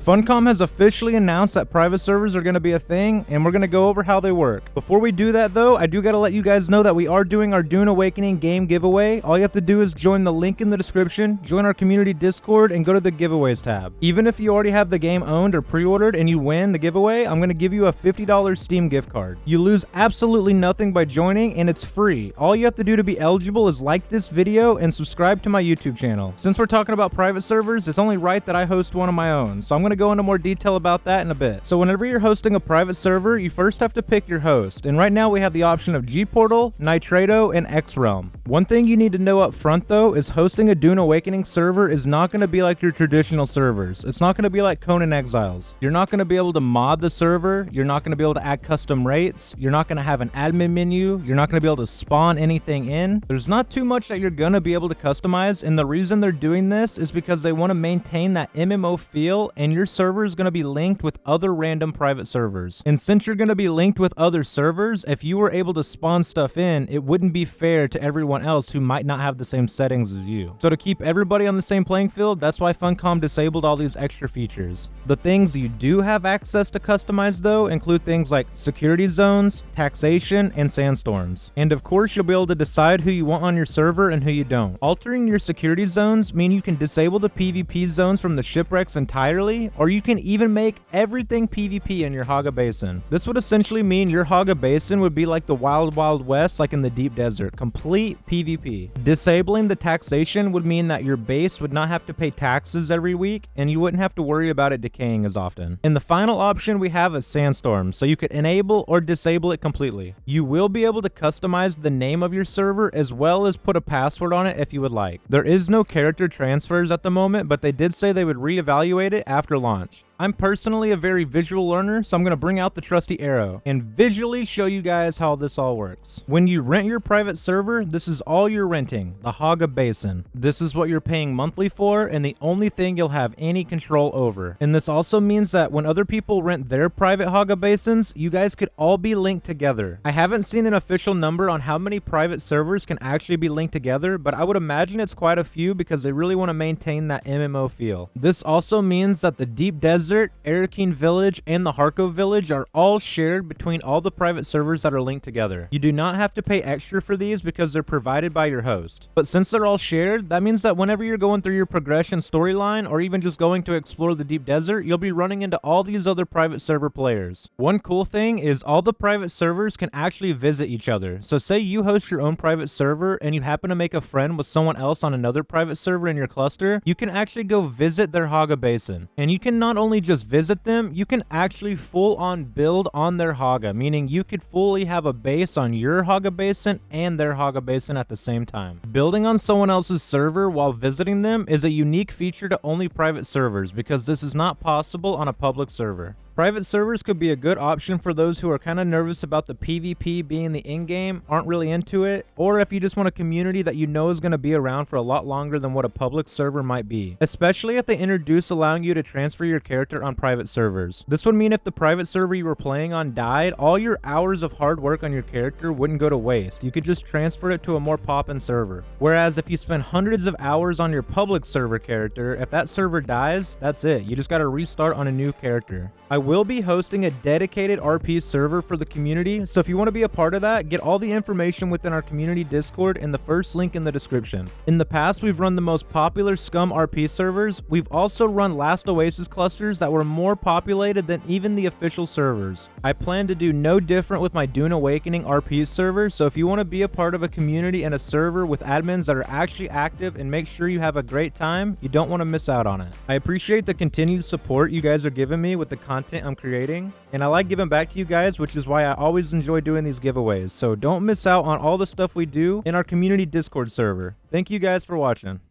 Funcom has officially announced that private servers are going to be a thing, and we're going to go over how they work. Before we do that though, I do got to let you guys know that we are doing our Dune Awakening game giveaway. All you have to do is join the link in the description, join our community Discord, and go to the giveaways tab. Even if you already have the game owned or pre-ordered and you win the giveaway, I'm going to give you a $50 Steam gift card. You lose absolutely nothing by joining, and it's free. All you have to do to be eligible is like this video and subscribe to my YouTube channel. Since we're talking about private servers, it's only right that I host one of my own, so I'm going to go into more detail about that in a bit. So whenever you're hosting a private server, you first have to pick your host, and right now we have the option of G-Portal, Nitrado, and X-Realm. One thing you need to know up front though is hosting a Dune Awakening server is not going to be like your traditional servers. It's not going to be like Conan Exiles. You're not going to be able to mod the server, you're not going to be able to add custom rates, you're not going to have an admin menu, you're not going to be able to spawn anything in. There's not too much that you're going to be able to customize, and the reason they're doing this is because they want to maintain that MMO feel, and your server is going to be linked with other random private servers. And since you're going to be linked with other servers, if you were able to spawn stuff in, it wouldn't be fair to everyone else who might not have the same settings as you. So to keep everybody on the same playing field, that's why Funcom disabled all these extra features. The things you do have access to customize though include things like security zones, taxation, and sandstorms. And of course, you'll be able to decide who you want on your server and who you don't. Altering your security zones mean you can disable the PvP zones from the shipwrecks entirely, or you can even make everything PvP in your Haga Basin. This would essentially mean your Haga Basin would be like the Wild Wild West, like in the deep desert, complete PvP. Disabling the taxation would mean that your base would not have to pay taxes every week, and you wouldn't have to worry about it decaying as often. And the final option we have is sandstorm, so you could enable or disable it completely. You will be able to customize the name of your server as well as put a password on it if you would like. There is no character transfers at the moment, but they did say they would reevaluate it after launch. I'm personally a very visual learner, so I'm going to bring out the trusty arrow and visually show you guys how this all works. When you rent your private server, this is all you're renting, the Haga Basin. This is what you're paying monthly for and the only thing you'll have any control over. And this also means that when other people rent their private Haga Basins, you guys could all be linked together. I haven't seen an official number on how many private servers can actually be linked together, but I would imagine it's quite a few because they really want to maintain that MMO feel. This also means that the deep desert, Arrakis Village, and the Harko Village are all shared between all the private servers that are linked together. You do not have to pay extra for these because they're provided by your host. But since they're all shared, that means that whenever you're going through your progression storyline or even just going to explore the deep desert, you'll be running into all these other private server players. One cool thing is all the private servers can actually visit each other. So say you host your own private server and you happen to make a friend with someone else on another private server in your cluster, you can actually go visit their Haga Basin. And you can not only just visit them, you can actually full on build on their Haga, meaning you could fully have a base on your Haga Basin and their Haga Basin at the same time. Building on someone else's server while visiting them is a unique feature to only private servers because this is not possible on a public server. Private servers could be a good option for those who are kind of nervous about the PvP being the in-game, aren't really into it, or if you just want a community that you know is going to be around for a lot longer than what a public server might be. Especially if they introduce allowing you to transfer your character on private servers. This would mean if the private server you were playing on died, all your hours of hard work on your character wouldn't go to waste. You could just transfer it to a more poppin' server. Whereas if you spend hundreds of hours on your public server character, if that server dies, that's it. You just got to restart on a new character. I will be hosting a dedicated RP server for the community, so if you want to be a part of that, get all the information within our community Discord in the first link in the description. In the past, we've run the most popular Scum RP servers. We've also run Last Oasis clusters that were more populated than even the official servers. I plan to do no different with my Dune Awakening RP server, so if you want to be a part of a community and a server with admins that are actually active and make sure you have a great time, you don't want to miss out on it. I appreciate the continued support you guys are giving me with the content I'm creating, and I like giving back to you guys, which is why I always enjoy doing these giveaways. So don't miss out on all the stuff we do in our community Discord server. Thank you guys for watching.